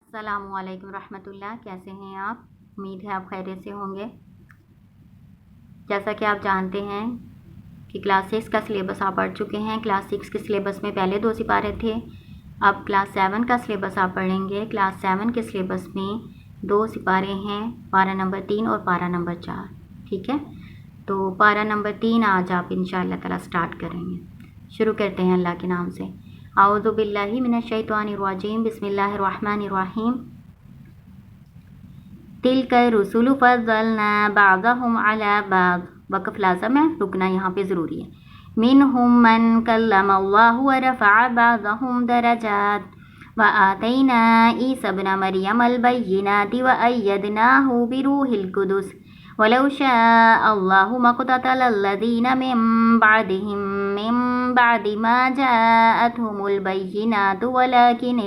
السلام علیکم رحمۃ اللہ، کیسے ہیں آپ؟ امید ہے آپ خیریت سے ہوں گے۔ جیسا کہ آپ جانتے ہیں کہ کلاس 6 کا سلیبس آپ پڑھ چکے ہیں۔ کلاس 6 کے سلیبس میں پہلے 2 سپارے تھے، اب کلاس 7 کا سلیبس آپ پڑھیں گے۔ کلاس 7 کے سلیبس میں 2 سپارے ہیں، پارہ نمبر 3 اور پارہ نمبر 4، ٹھیک ہے؟ تو پارہ نمبر 3 آج آپ انشاءاللہ تعالی سٹارٹ کریں گے۔ شروع کرتے ہیں اللہ کے نام سے۔ اعوذ باللہ من الشیطان الرجیم، بسم اللہ الرحمن الرحیم۔ تلک الرسل فضلنا بعضهم علی بعض، وقف لازم ہے، رکنا یہاں پہ ضروری ہے۔ منہم من کلم اللہ ورفع بعضهم درجات وآتینا عیسی ابن مریم البینات وأیدناہ بروح القدس ولو شاء اللہ ما اقتتل الذین من بعدهم من بعد ما جاءتهم البینات ولكن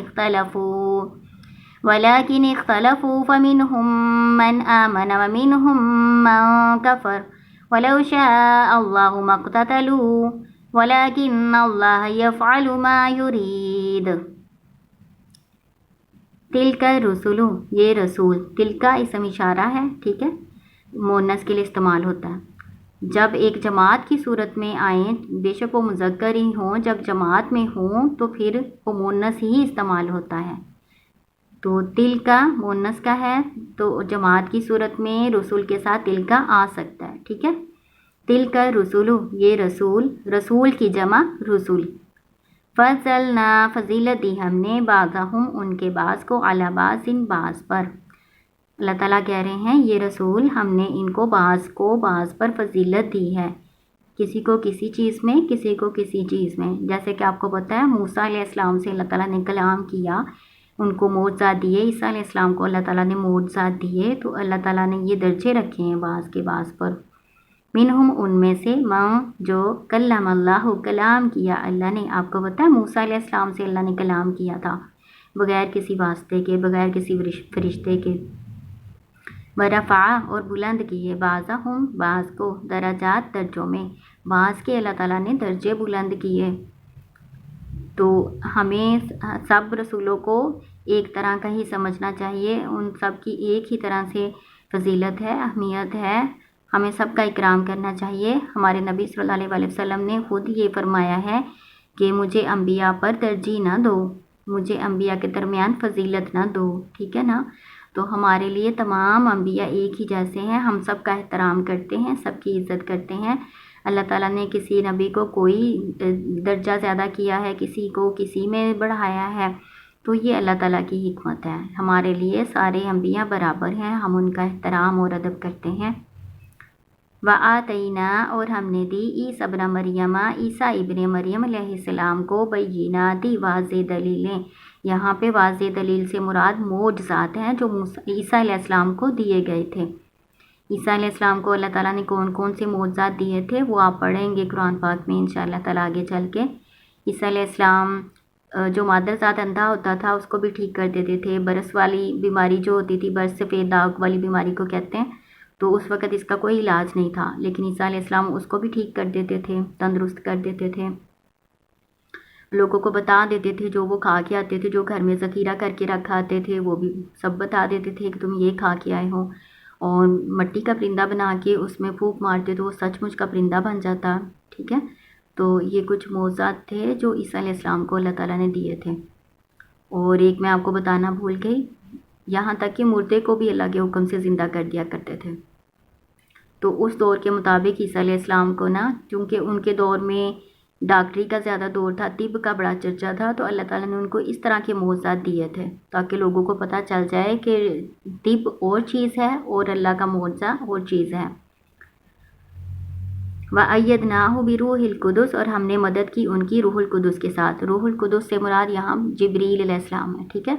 اختلفوا فمنهم من آمن ومنهم من كفر ولو شاء الله ما اقتتلوا ولكن الله يفعل ما يريد۔ تلک الرسل، یہ رسول، تلک اسم اشارہ ہے، ٹھیک ہے، مؤنث کے لیے استعمال ہوتا ہے۔ جب ایک جماعت کی صورت میں آئیں، بے شک وہ مذکر ہی ہوں، جب جماعت میں ہوں تو پھر وہ مؤنث ہی استعمال ہوتا ہے۔ تو تل کا مؤنث کا ہے تو جماعت کی صورت میں رسول کے ساتھ تل کا آ سکتا ہے، ٹھیک ہے۔ تل کا رسول، یہ رسول، رسول کی جمع رسول۔ فضلنا، فضیلت دی ہم نے، بعضہم، ان کے بعض کو، علی بعض، بعض پر۔ اللہ تعالیٰ کہہ رہے ہیں یہ رسول ہم نے ان کو بعض پر فضیلت دی ہے، کسی کو کسی چیز میں، کسی کو کسی چیز میں۔ جیسے کہ آپ کو پتہ ہے موسیٰ علیہ السلام سے اللہ تعالیٰ نے کلام کیا، ان کو معجزات دیے، عیسیٰ علیہ السلام کو اللہ تعالیٰ نے معجزات دیے، تو اللہ تعالیٰ نے یہ درجے رکھے ہیں بعض کے بعض پر۔ منہم، ان میں سے، من، جو، کلم اللہ، کلام کیا اللہ نے۔ آپ کو پتہ ہے موسیٰ علیہ السلام سے اللہ نے کلام کیا تھا، بغیر کسی واسطے کے، بغیر کسی فرشتے کے۔ ورفع، اور بلند کیے، بعضہم، بعض کو، درجات، درجوں میں، بعض کے اللہ تعالیٰ نے درجے بلند کیے۔ تو ہمیں سب رسولوں کو ایک طرح کا ہی سمجھنا چاہیے، ان سب کی ایک ہی طرح سے فضیلت ہے، اہمیت ہے، ہمیں سب کا اکرام کرنا چاہیے۔ ہمارے نبی صلی اللہ علیہ وسلم نے خود یہ فرمایا ہے کہ مجھے انبیاء پر ترجیح نہ دو، مجھے انبیاء کے درمیان فضیلت نہ دو، ٹھیک ہے نا۔ تو ہمارے لیے تمام انبیاء ایک ہی جیسے ہیں، ہم سب کا احترام کرتے ہیں، سب کی عزت کرتے ہیں۔ اللہ تعالیٰ نے کسی نبی کو کوئی درجہ زیادہ کیا ہے، کسی کو کسی میں بڑھایا ہے، تو یہ اللہ تعالیٰ کی حکمت ہے۔ ہمارے لیے سارے انبیاء برابر ہیں، ہم ان کا احترام اور ادب کرتے ہیں۔ وَآتَيْنَا، اور ہم نے دی، عیسی ابن مریم، عیسیٰ ابن مریم علیہ السلام کو، بینات، واضح دلیلیں۔ یہاں پہ واضح دلیل سے مراد معجزات ہیں جو عیسیٰ علیہ السلام کو دیے گئے تھے۔ عیسیٰ علیہ السلام کو اللہ تعالیٰ نے کون کون سے معجزات دیے تھے وہ آپ پڑھیں گے قرآن پاک میں انشاءاللہ تعالیٰ آگے چل کے۔ عیسیٰ علیہ السلام جو مادر ذات اندھا ہوتا تھا اس کو بھی ٹھیک کر دیتے تھے، برس والی بیماری جو ہوتی تھی، برس سفید داغ والی بیماری کو کہتے ہیں، تو اس وقت اس کا کوئی علاج نہیں تھا، لیکن عیسیٰ علیہ السلام اس کو بھی ٹھیک کر دیتے تھے، تندرست کر دیتے تھے، لوگوں کو بتا دیتے تھے، جو وہ کھا کے آتے تھے، جو گھر میں ذخیرہ کر کے رکھ آتے تھے وہ بھی سب بتا دیتے تھے کہ تم یہ کھا کے آئے ہو، اور مٹی کا پرندہ بنا کے اس میں پھونک مارتے تو وہ سچ مچ کا پرندہ بن جاتا، ٹھیک ہے۔ تو یہ کچھ معجزات تھے جو عیسیٰ علیہ السلام کو اللہ تعالیٰ نے دیے تھے۔ اور ایک میں آپ کو بتانا بھول گئی، یہاں تک کہ مردے کو بھی اللہ کے حکم سے زندہ کر دیا کرتے تھے۔ تو اس دور کے مطابق عیسیٰ علیہ السلام کو نا، چونکہ ان کے دور میں ڈاکٹری کا زیادہ دور تھا، طب کا بڑا چرچا تھا، تو اللہ تعالیٰ نے ان کو اس طرح کے معجزات دیے تھے تاکہ لوگوں کو پتہ چل جائے کہ طب اور چیز ہے اور اللہ کا معجزہ اور چیز ہے۔ وَأَيَّدْنَاهُ بِرُوحِ الْقُدُسِ، اور ہم نے مدد کی ان کی روح القدس کے ساتھ۔ روح القدس سے مراد یہاں جبریل علیہ السلام ہے، ٹھیک ہے۔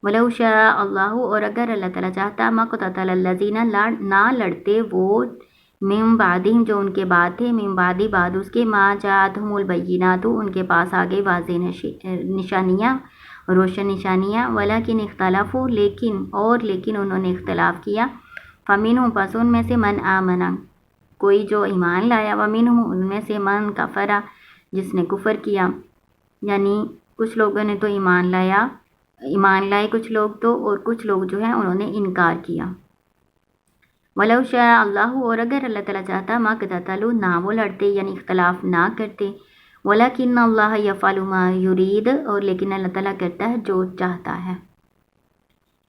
وَلَوْ شَاءَ اللَّهُ، اور اگر اللہ تعالیٰ چاہتا، مَا اقْتَتَلَ الَّذِينَ، نہ لڑتے وہ، من بعدہم، جو ان کے بعد تھے، من بعد، بعد اس کے، ما جاءتہم البینات، ان کے پاس آ گئی واضح نشانیاں، روشن نشانیاں، ولیکن اختلافوا، لیکن انہوں نے اختلاف کیا، فمنہم، پس ان میں سے، من آمن، کوئی جو ایمان لایا، ومنہم، ان میں سے، من کفر، جس نے کفر کیا، یعنی کچھ لوگوں نے تو ایمان لایا ایمان لائے کچھ لوگ تو، اور کچھ لوگ جو ہیں انہوں نے انکار کیا۔ وَلَوْ شَاءَ اللَّهُ، اور اگر اللہ تعالیٰ چاہتا، مَا اقْتَتَلُوا، نہ وہ لڑتے یعنی اختلاف نہ کرتے، وَلَكِنَّ اللَّهَ يَفْعَلُ مَا يُرِيدُ، اور لیکن اللہ تعالیٰ کرتا ہے جو چاہتا ہے۔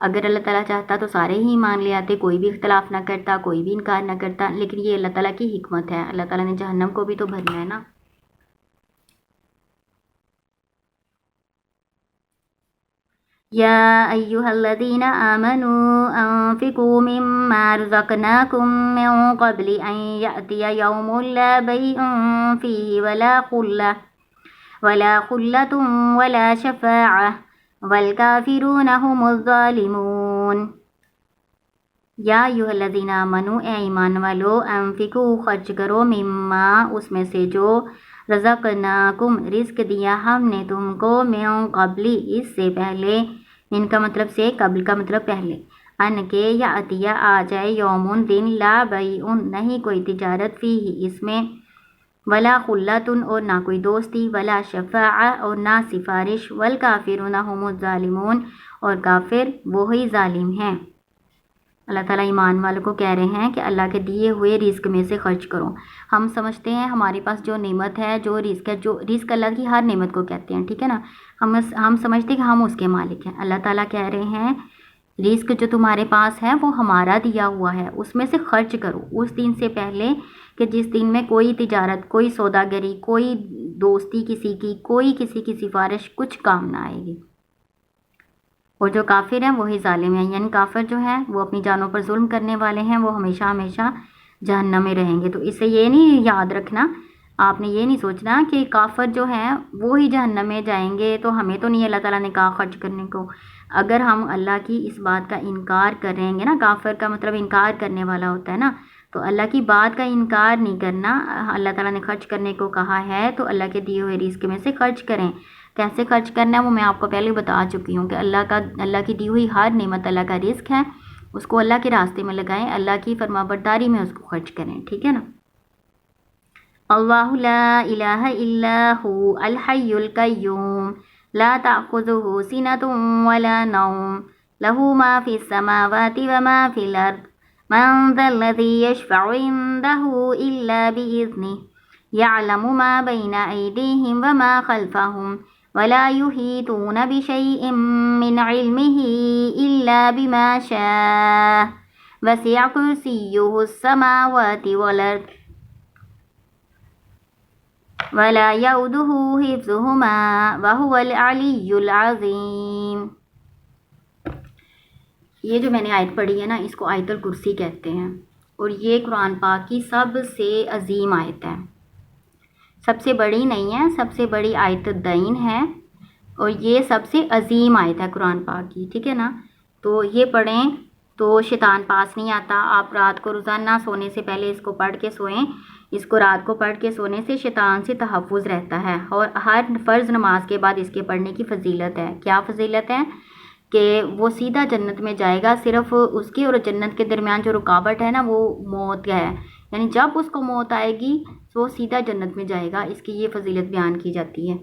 اگر اللہ تعالیٰ چاہتا تو سارے ہی مان لے آتے، کوئی بھی اختلاف نہ کرتا، کوئی بھی انکار نہ کرتا، لیکن یہ اللہ تعالیٰ کی حکمت ہے، اللہ تعالیٰ نے جہنم کو بھی تو بھرنا ہے نا۔ یا ایہا الذین آمنوا انفقوا مما رزقناکم من قبل ان یأتی یوم لا بیع فیہ ولا خلة ولا شفاعة والکافرون هم الظالمون۔ یا ایھا الذین آمنوا، اے ایمان والو، انفقوا، خرچ کرو، مما، اس میں سے جو، رزقناکم، رزق دیا ہم نے تم کو، من قبل، اس سے پہلے، من کا مطلب سے، قبل کا مطلب پہلے، ان کے، یاتیا، آ جائے، یومن، دن، لا بیع، نہیں کوئی تجارت، فیہ، اس میں، ولا خلۃ، اور نہ کوئی دوستی، ولا شفاعہ، اور نہ سفارش، والکافرون هم الظالمون، اور کافر وہی ظالم ہیں۔ اللہ تعالیٰ ایمان والوں کو کہہ رہے ہیں کہ اللہ کے دیے ہوئے رزق میں سے خرچ کرو۔ ہم سمجھتے ہیں ہمارے پاس جو نعمت ہے، جو رزق ہے، جو رزق اللہ کی ہر نعمت کو کہتے ہیں، ٹھیک ہے نا، ہم سمجھتے ہیں کہ ہم اس کے مالک ہیں۔ اللہ تعالیٰ کہہ رہے ہیں رزق جو تمہارے پاس ہے وہ ہمارا دیا ہوا ہے، اس میں سے خرچ کرو، اس دن سے پہلے کہ جس دن میں کوئی تجارت، کوئی سوداگری، کوئی دوستی کسی کی، کوئی کسی کی سفارش کچھ کام نہ آئے گی۔ اور جو کافر ہیں وہی ظالم ہیں، یعنی کافر جو ہیں وہ اپنی جانوں پر ظلم کرنے والے ہیں، وہ ہمیشہ ہمیشہ جہنم میں رہیں گے۔ تو اس سے یہ نہیں یاد رکھنا، آپ نے یہ نہیں سوچنا کہ کافر جو ہیں وہی جہنم میں جائیں گے، تو ہمیں تو نہیں اللہ تعالیٰ نے کہا خرچ کرنے کو۔ اگر ہم اللہ کی اس بات کا انکار کریں گے نا، کافر کا مطلب انکار کرنے والا ہوتا ہے نا، تو اللہ کی بات کا انکار نہیں کرنا۔ اللہ تعالیٰ نے خرچ کرنے کو کہا ہے تو اللہ کے دیے ہوئے رزق میں سے خرچ کریں۔ کیسے خرچ کرنا ہے وہ میں آپ کو پہلے بتا چکی ہوں کہ اللہ کی دی ہوئی ہر نعمت اللہ کا رزق ہے، اس کو اللہ کے راستے میں لگائیں، اللہ کی فرما برداری میں اس کو خرچ کریں، ٹھیک ہے نا۔ اللہ لا الہ الا هو الحی القیوم لا تأخذہ سنۃ ولا نوم لہ ما فی السماوات وما فی الارض من ذا الذی یشفع عندہ الا بإذنہ یعلم ما بین ایدیہم وما خلفہم ولا يحيطون بشيء من علمه إلا بما شاء وسع كرسيه السماوات والأرض ولا يؤوده حفظهما وهو العلي العظيم۔ یہ جو میں نے آیت پڑھی ہے نا، اس کو آیت الکرسی کہتے ہیں، اور یہ قرآن پاک کی سب سے عظیم آیت ہے، سب سے بڑی نہیں ہے، سب سے بڑی آیت الدین ہے، اور یہ سب سے عظیم آیت ہے قرآن پاک کی، ٹھیک ہے نا۔ تو یہ پڑھیں تو شیطان پاس نہیں آتا۔ آپ رات کو روزانہ سونے سے پہلے اس کو پڑھ کے سوئیں، اس کو رات کو پڑھ کے سونے سے شیطان سے تحفظ رہتا ہے، اور ہر فرض نماز کے بعد اس کے پڑھنے کی فضیلت ہے۔ کیا فضیلت ہے؟ کہ وہ سیدھا جنت میں جائے گا، صرف اس کے اور جنت کے درمیان جو رکاوٹ ہے نا وہ موت ہے، یعنی جب اس کو موت آئے گی تو وہ سیدھا جنت میں جائے گا، اس کی یہ فضیلت بیان کی جاتی ہے۔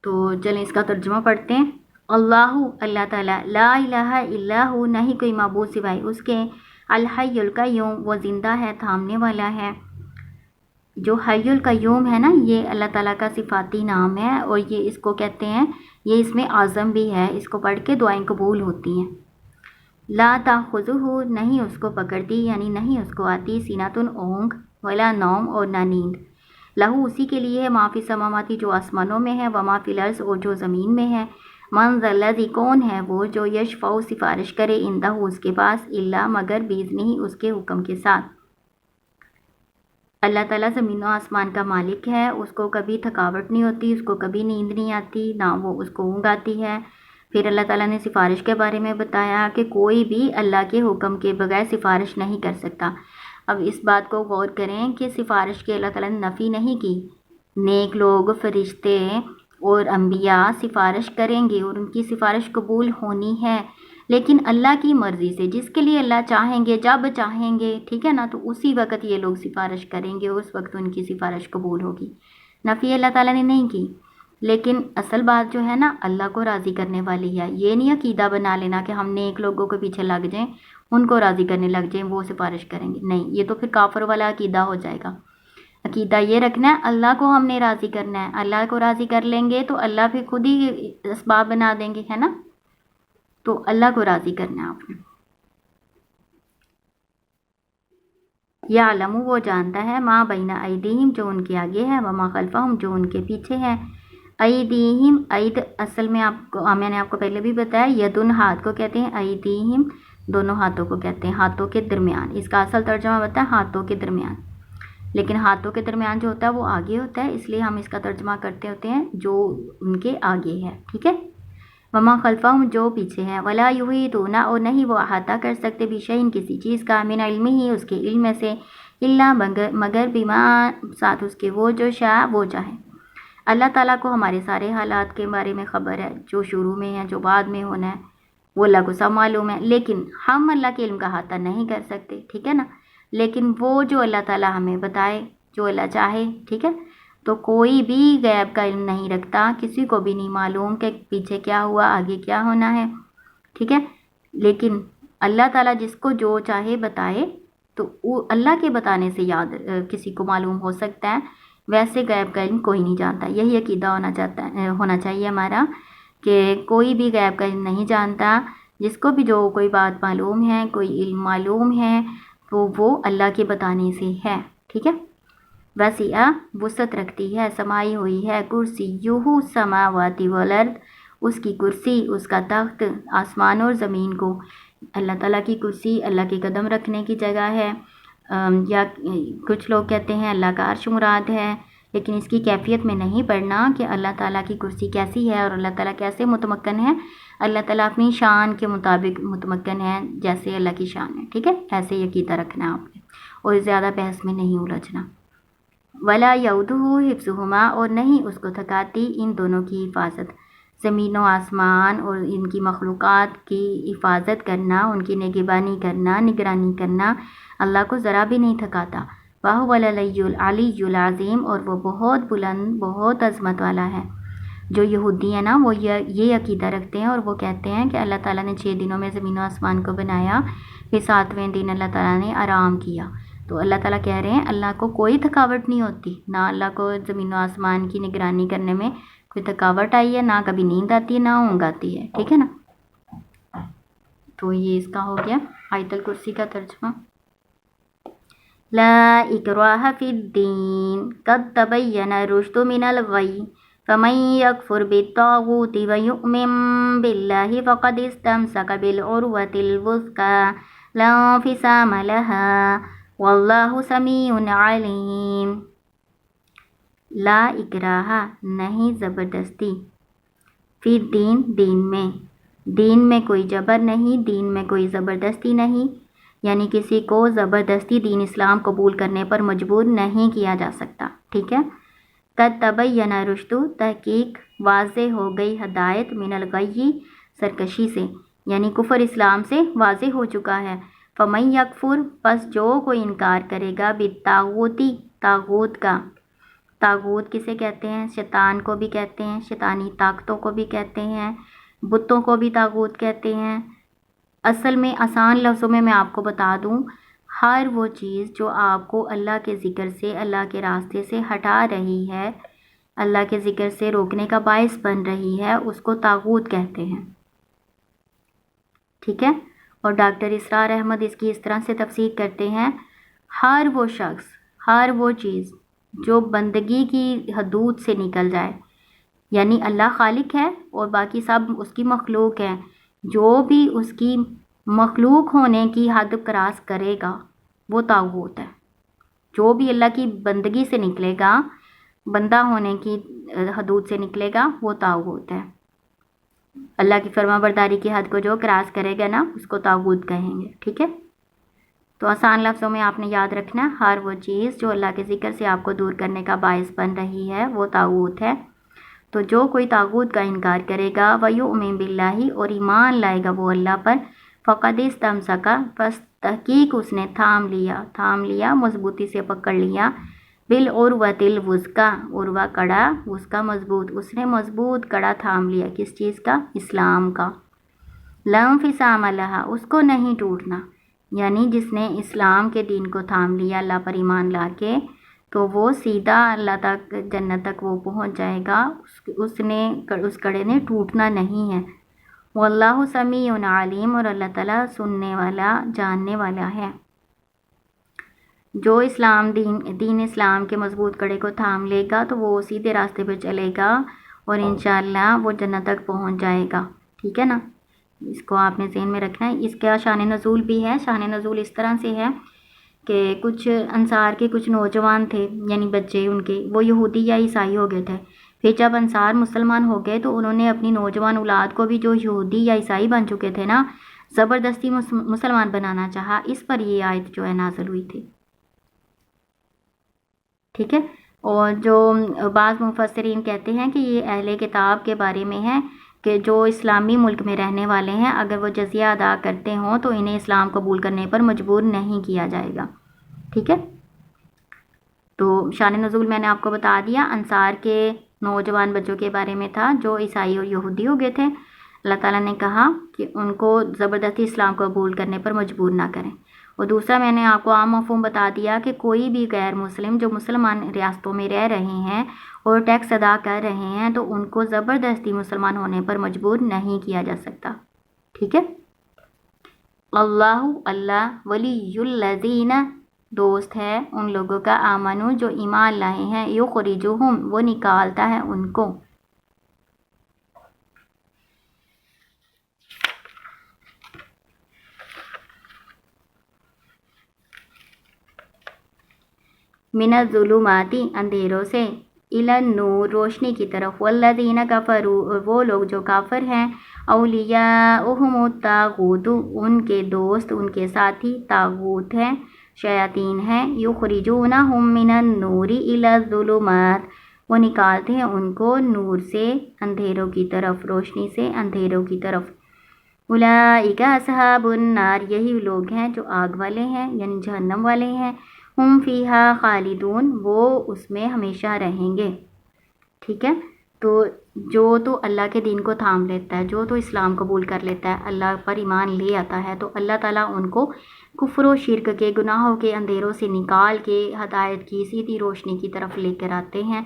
تو چلیں اس کا ترجمہ پڑھتے ہیں۔ اللہ تعالیٰ، لا الہ الا ہو، نہیں کوئی معبود سوائے اس کے، الحی القیوم، وہ زندہ ہے، تھامنے والا ہے۔ جو حی القیوم ہے نا، یہ اللہ تعالیٰ کا صفاتی نام ہے، اور یہ اس کو کہتے ہیں، یہ اس میں اعظم بھی ہے، اس کو پڑھ کے دعائیں قبول ہوتی ہیں۔ لا تاخذہ، نہیں اس کو پکڑتی، یعنی نہیں اس کو آتی، سینۃ اونگ، ولا نوم، اور نہ نیند، لہو اسی کے لیے ہے، ما فی السماواتی جو آسمانوں میں ہے، وما فی الارض اور جو زمین میں ہے، من ذا الذی کون ہے وہ جو یشفع سفارش کرے، عندہ اس کے پاس، الا مگر، باذنہ اس کے حکم کے ساتھ۔ اللہ تعالیٰ زمین و آسمان کا مالک ہے، اس کو کبھی تھکاوٹ نہیں ہوتی، اس کو کبھی نیند نہیں آتی، نہ وہ اس کو اونگ آتی ہے۔ پھر اللہ تعالیٰ نے سفارش کے بارے میں بتایا کہ کوئی بھی اللہ کے حکم کے بغیر سفارش نہیں کر سکتا۔ اب اس بات کو غور کریں کہ سفارش کی اللہ تعالیٰ نے نفی نہیں کی، نیک لوگ، فرشتے اور انبیاء سفارش کریں گے اور ان کی سفارش قبول ہونی ہے، لیکن اللہ کی مرضی سے، جس کے لیے اللہ چاہیں گے، جب چاہیں گے، ٹھیک ہے نا، تو اسی وقت یہ لوگ سفارش کریں گے، اس وقت ان کی سفارش قبول ہوگی۔ نفی اللہ تعالیٰ نے نہیں کی، لیکن اصل بات جو ہے نا اللہ کو راضی کرنے والی ہے. یہ نہیں عقیدہ بنا لینا کہ ہم نیک لوگوں کے پیچھے لگ جائیں، ان کو راضی کرنے لگ جائیں، وہ سفارش کریں گے. نہیں، یہ تو پھر کافر والا عقیدہ ہو جائے گا. عقیدہ یہ رکھنا ہے اللہ کو ہم نے راضی کرنا ہے. اللہ کو راضی کر لیں گے تو اللہ پھر خود ہی اسباب بنا دیں گے، ہے نا. تو اللہ کو راضی کرنا ہے آپ نے. یعلم وہ جانتا ہے ما بین ایدیہم جو ان کے آگے ہے، وما خلفہم جو ان کے پیچھے ہے. ایدیہم، اید اصل میں میں نے آپ کو پہلے بھی بتایا، یدن ہاتھ کو کہتے ہیں، ایدیہم دونوں ہاتھوں کو کہتے ہیں، ہاتھوں کے درمیان. اس کا اصل ترجمہ ہوتا ہے ہاتھوں کے درمیان، لیکن ہاتھوں کے درمیان جو ہوتا ہے وہ آگے ہوتا ہے، اس لیے ہم اس کا ترجمہ کرتے ہوتے ہیں جو ان کے آگے ہے. ٹھیک ہے. وما خلفہم جو پیچھے ہے. ولا یحیطون اور نہیں وہ احاطہ کر سکتے بشیء کسی چیز کا، من علمہ اس کے علم میں سے، الا مگر بما ساتھ اس کے وہ جو شاء وہ چاہے. اللہ تعالیٰ کو ہمارے سارے حالات کے بارے میں خبر ہے، جو شروع میں ہے جو بعد میں ہونا ہے وہ اللہ کو سب معلوم ہے، لیکن ہم اللہ کے علم کا احاطہ نہیں کر سکتے. ٹھیک ہے نا. لیکن وہ جو اللہ تعالیٰ ہمیں بتائے، جو اللہ چاہے. ٹھیک ہے. تو کوئی بھی غیب کا علم نہیں رکھتا، کسی کو بھی نہیں معلوم کہ پیچھے کیا ہوا، آگے کیا ہونا ہے. ٹھیک ہے. لیکن اللہ تعالیٰ جس کو جو چاہے بتائے تو وہ اللہ کے بتانے سے یاد کسی کو معلوم ہو سکتا ہے. ویسے غیب کا علم کوئی نہیں جانتا. یہی عقیدہ ہونا چاہیے ہمارا کہ کوئی بھی غیب کا علم نہیں جانتا. جس کو بھی جو کوئی بات معلوم ہے، کوئی علم معلوم ہے تو وہ اللہ کے بتانے سے ہے. ٹھیک ہے. وسیع وسعت رکھتی ہے، سمائی ہوئی ہے، کرسی یوہو السماوات والارض اس کی کرسی، اس کا تخت آسمان اور زمین کو. اللہ تعالیٰ کی کرسی اللہ کے قدم رکھنے کی جگہ ہے، یا کچھ لوگ کہتے ہیں اللہ کا عرش مراد ہے، لیکن اس کی کیفیت میں نہیں پڑھنا کہ اللہ تعالیٰ کی کرسی کیسی ہے اور اللہ تعالیٰ کیسے متمکن ہے. اللہ تعالیٰ اپنی شان کے مطابق متمکن ہے جیسے اللہ کی شان ہے. ٹھیک ہے. ایسے ہی عقیدہ رکھنا آپ نے اور زیادہ بحث میں نہیں الجھنا. ولا یعودہ حفظہما اور نہیں اس کو تھکاتی ان دونوں کی حفاظت. زمین و آسمان اور ان کی مخلوقات کی حفاظت کرنا، ان کی نگہبانی کرنا، نگرانی کرنا اللہ کو ذرا بھی نہیں تھکاتا. وہو العلی العظیم اور وہ بہت بلند، بہت عظمت والا ہے. جو یہودی ہیں نا وہ یہ عقیدہ رکھتے ہیں اور وہ کہتے ہیں کہ اللہ تعالیٰ نے 6 دنوں میں زمین و آسمان کو بنایا، پھر 7ویں دن اللہ تعالیٰ نے آرام کیا. تو اللہ تعالیٰ کہہ رہے ہیں اللہ کو کوئی تھکاوٹ نہیں ہوتی، نہ اللہ کو زمین و آسمان کی نگرانی کرنے میں کوئی تھکاوٹ آئی ہے، نہ کبھی نیند آتی ہے، نہ اونگ آتی ہے. ٹھیک ہے نا. تو یہ اس کا ہو گیا آیت الکرسی کا ترجمہ. لا اکراہ فی الدین قد تبین الرشد من الغی فمن یکفر بالطاغوت ویؤمن باللہ فقد استمسک بالعروۃ الوثقی لا انفصام لها واللہ سمیع علیم. لا اکراہ نہیں زبردستی، فی الدین دین میں، دین میں کوئی جبر نہیں، دین میں کوئی زبردستی نہیں، یعنی کسی کو زبردستی دین اسلام قبول کرنے پر مجبور نہیں کیا جا سکتا. ٹھیک ہے. قد تبین رشد تحقیق واضح ہو گئی ہدایت، من الغی سرکشی سے، یعنی کفر اسلام سے واضح ہو چکا ہے. فمن یکفر پس جو کوئی انکار کرے گا، بالطاغوتی طاغوت کا. طاغوت کسے کہتے ہیں؟ شیطان کو بھی کہتے ہیں، شیطانی طاقتوں کو بھی کہتے ہیں، بتوں کو بھی طاغوت کہتے ہیں. اصل میں آسان لفظوں میں آپ کو بتا دوں، ہر وہ چیز جو آپ کو اللہ کے ذکر سے، اللہ کے راستے سے ہٹا رہی ہے، اللہ کے ذکر سے روکنے کا باعث بن رہی ہے، اس کو طاغوت کہتے ہیں. ٹھیک ہے. اور ڈاکٹر اسرار احمد اس کی اس طرح سے تفسیر کرتے ہیں، ہر وہ شخص، ہر وہ چیز جو بندگی کی حدود سے نکل جائے، یعنی اللہ خالق ہے اور باقی سب اس کی مخلوق ہے، جو بھی اس کی مخلوق ہونے کی حد کراس کرے گا وہ طاغوت ہے. جو بھی اللہ کی بندگی سے نکلے گا، بندہ ہونے کی حدود سے نکلے گا، وہ طاغوت ہے. اللہ کی فرما برداری کی حد کو جو کراس کرے گا نا، اس کو طاغوت کہیں گے. ٹھیک ہے. تو آسان لفظوں میں آپ نے یاد رکھنا، ہر وہ چیز جو اللہ کے ذکر سے آپ کو دور کرنے کا باعث بن رہی ہے وہ طاغوت ہے. تو جو کوئی طاغوت کا انکار کرے گا، وَيُؤْمِن بِاللَّهِ اور ایمان لائے گا وہ اللہ پر، فَقَدِ اسْتَمْسَكَ پس تحقیق اس نے تھام لیا، مضبوطی سے پکڑ لیا، بالعروۃ الوثقی، عروہ کڑا، وثقی مضبوط، اس نے مضبوط کڑا تھام لیا، کس چیز کا؟ اسلام کا۔ لا انفصام لہا، اس کو نہیں ٹوٹنا، یعنی جس نے اسلام کے دین کو تھام لیا اللہ پر ایمان لا کے، تو وہ سیدھا اللہ تک، جنت تک وہ پہنچ جائے گا، اس کڑے نے ٹوٹنا نہیں ہے۔ واللہ سمیع علیم، اور اللہ تعالیٰ سننے والا، جاننے والا ہے۔ جو دین اسلام کے مضبوط کڑے کو تھام لے گا تو وہ سیدھے راستے پہ چلے گا اور انشاءاللہ وہ جنت تک پہنچ جائے گا، ٹھیک ہے نا؟ اس کو آپ نے ذہن میں رکھنا ہے۔ اس کا شان نزول بھی ہے۔ شان نزول اس طرح سے ہے کہ کچھ انصار کے کچھ نوجوان تھے، یعنی بچے ان کے، وہ یہودی یا عیسائی ہو گئے تھے۔ پھر جب انصار مسلمان ہو گئے تو انہوں نے اپنی نوجوان اولاد کو بھی، جو یہودی یا عیسائی بن چکے تھے نا، زبردستی مسلمان بنانا چاہا۔ اس پر یہ آیت جو ہے نازل ہوئی تھی، ٹھیک ہے۔ اور جو بعض مفسرین کہتے ہیں کہ یہ اہل کتاب کے بارے میں ہے کہ جو اسلامی ملک میں رہنے والے ہیں، اگر وہ جزیہ ادا کرتے ہوں تو انہیں اسلام قبول کرنے پر مجبور نہیں کیا جائے گا، ٹھیک ہے۔ تو شان نزول میں نے آپ کو بتا دیا، انصار کے نوجوان بچوں کے بارے میں تھا جو عیسائی اور یہودی ہو گئے تھے۔ اللہ تعالیٰ نے کہا کہ ان کو زبردستی اسلام قبول کرنے پر مجبور نہ کریں۔ اور دوسرا میں نے آپ کو عام مفہوم بتا دیا کہ کوئی بھی غیر مسلم جو مسلمان ریاستوں میں رہ رہے ہیں اور ٹیکس ادا کر رہے ہیں تو ان کو زبردستی مسلمان ہونے پر مجبور نہیں کیا جا سکتا، ٹھیک ہے۔ اللہ ولی الذین، دوست ہے ان لوگوں کا، آمنو جو ایمان لائے ہیں، یخرجہم وہ نکالتا ہے ان کو، من الظلمات اندھیروں سے، الی النور روشنی کی طرف، والذین کفروا اور وہ لوگ جو کافر ہیں، اولیاؤہم الطاغوت ان کے دوست، ان کے ساتھی طاغوت ہیں، شیاطین ہیں، یخرجونہم من النور الی الظلمات وہ نکالتے ہیں ان کو نور سے اندھیروں کی طرف، روشنی سے اندھیروں کی طرف۔ اولئک اصحاب النار یہی لوگ ہیں جو آگ والے ہیں، یعنی جہنم والے ہیں، ہم فیہا خالدون وہ اس میں ہمیشہ رہیں گے، ٹھیک ہے۔ تو اللہ کے دین کو تھام لیتا ہے، جو تو اسلام قبول کر لیتا ہے، اللہ پر ایمان لے آتا ہے، تو اللہ تعالیٰ ان کو کفر و شرک کے گناہوں کے اندھیروں سے نکال کے ہدایت کی سیدھی روشنی کی طرف لے کر آتے ہیں،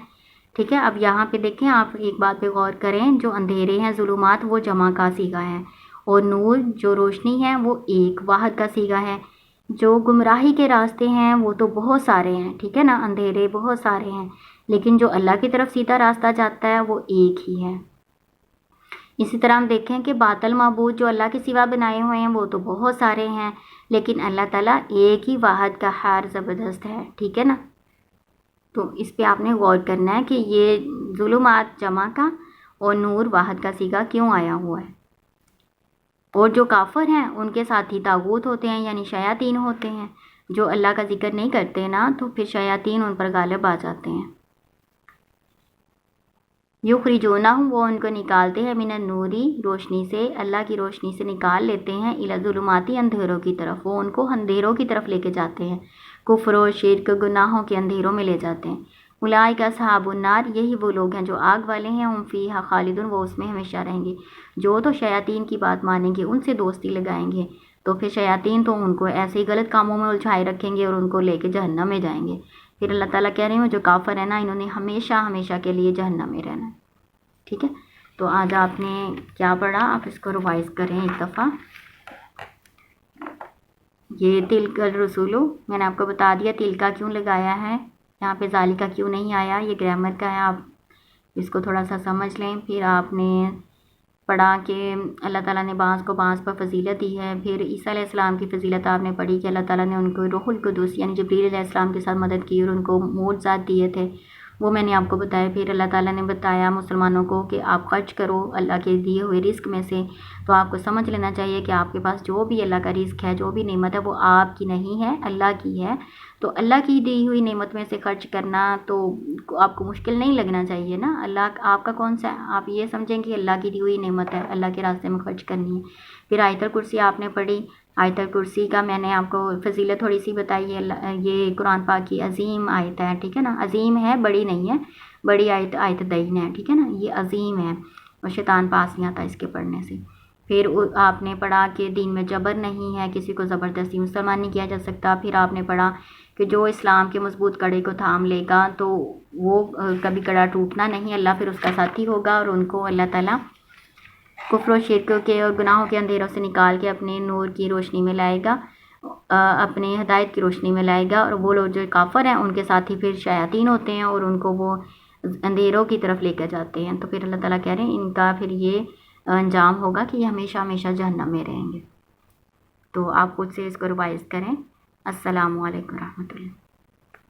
ٹھیک ہے۔ اب یہاں پہ دیکھیں، آپ ایک بات پہ غور کریں، جو اندھیرے ہیں، ظلمات، وہ جمع کا صیغہ ہے، اور نور جو روشنی ہے وہ ایک واحد کا صیغہ ہے۔ جو گمراہی کے راستے ہیں وہ تو بہت سارے ہیں، ٹھیک ہے نا، اندھیرے بہت سارے ہیں، لیکن جو اللہ کی طرف سیدھا راستہ جاتا ہے وہ ایک ہی ہے۔ اسی طرح ہم دیکھیں کہ باطل معبود جو اللہ کے سوا بنائے ہوئے ہیں وہ تو بہت سارے ہیں، لیکن اللہ تعالیٰ ایک ہی واحد قہار زبردست ہے، ٹھیک ہے نا۔ تو اس پہ آپ نے غور کرنا ہے کہ یہ ظلمات جمع کا اور نور واحد کا صیغہ کیوں آیا ہوا ہے۔ اور جو کافر ہیں ان کے ساتھی طاغوت ہوتے ہیں، یعنی شیاطین ہوتے ہیں، جو اللہ کا ذکر نہیں کرتے نا تو پھر شیاطین ان پر غالب آ جاتے ہیں۔ یخرجونہم وہ ان کو نکالتے ہیں، من النوری روشنی سے، اللہ کی روشنی سے نکال لیتے ہیں، الی الظلمات اندھیروں کی طرف، وہ ان کو اندھیروں کی طرف لے کے جاتے ہیں، کفر و شرک گناہوں کے اندھیروں میں لے جاتے ہیں۔ اولئک اصحاب النار یہی وہ لوگ ہیں جو آگ والے ہیں، ہم فیہا خالدون وہ اس میں ہمیشہ رہیں گے۔ جو تو شیاطین کی بات مانیں گے، ان سے دوستی لگائیں گے، تو پھر شیاطین تو ان کو ایسے ہی غلط کاموں میں الجھائے رکھیں گے اور ان کو لے کے جہنم میں جائیں گے۔ پھر اللہ تعالیٰ کہہ رہے ہیں جو کافر ہیں نا، انہوں نے ہمیشہ ہمیشہ کے لیے جہنم میں رہنا ہے، ٹھیک ہے۔ تو آج آپ نے کیا پڑھا، آپ اس کو ریوائز کریں ایک دفعہ۔ یہ تلک الرسول، میں نے آپ کو بتا دیا تلکا کیوں لگایا ہے، یہاں پہ ذالکا کیوں نہیں آیا، یہ گرامر کا ہے، آپ اس کو تھوڑا سا سمجھ لیں۔ پھر آپ نے پڑھا کہ اللہ تعالیٰ نے بعض کو بعض پر فضیلت دی ہے۔ پھر عیسیٰ علیہ السلام کی فضیلت آپ نے پڑھی کہ اللہ تعالیٰ نے ان کو روح القدس یعنی جبریل علیہ السلام کے ساتھ مدد کی اور ان کو معجزات دیے تھے، وہ میں نے آپ کو بتایا۔ پھر اللہ تعالیٰ نے بتایا مسلمانوں کو کہ آپ خرچ کرو اللہ کے دیے ہوئے رزق میں سے، تو آپ کو سمجھ لینا چاہیے کہ آپ کے پاس جو بھی اللہ کا رزق ہے، جو بھی نعمت ہے، وہ آپ کی نہیں ہے، اللہ کی ہے۔ تو اللہ کی دی ہوئی نعمت میں سے خرچ کرنا تو آپ کو مشکل نہیں لگنا چاہیے نا۔ اللہ آپ کا کون سا ہے، آپ یہ سمجھیں کہ اللہ کی دی ہوئی نعمت ہے، اللہ کے راستے میں خرچ کرنی ہے۔ پھر آیت الکرسی آپ نے پڑھی، آیت الکرسی کا میں نے آپ کو فضیلت تھوڑی سی بتائی ہے، یہ قرآن پاک کی عظیم آیت ہے، ٹھیک ہے نا، عظیم ہے، بڑی نہیں ہے، بڑی آیت دین ہے، ٹھیک ہے نا، یہ عظیم ہے اور شیطان پاس نہیں آتا اس کے پڑھنے سے۔ پھر آپ نے پڑھا کہ دین میں جبر نہیں ہے، کسی کو زبردستی مسلمان نہیں کیا جا سکتا۔ پھر آپ نے پڑھا کہ جو اسلام کے مضبوط کڑے کو تھام لے گا تو وہ کبھی کڑا ٹوٹنا نہیں، اللہ پھر اس کا ساتھی ہوگا اور ان کو اللہ تعالیٰ کفر و شرک کے اور گناہوں کے اندھیروں سے نکال کے اپنے نور کی روشنی میں لائے گا، اپنے ہدایت کی روشنی میں لائے گا، اور وہ لوگ جو کافر ہیں ان کے ساتھی پھر شیاطین ہوتے ہیں اور ان کو وہ اندھیروں کی طرف لے کر جاتے ہیں۔ تو پھر اللہ تعالیٰ کہہ رہے ہیں ان کا پھر یہ انجام ہوگا کہ یہ ہمیشہ ہمیشہ جہنم میں رہیں گے۔ تو آپ خود سے اس کو ریوائز کریں۔ السلام علیکم ورحمۃ اللہ۔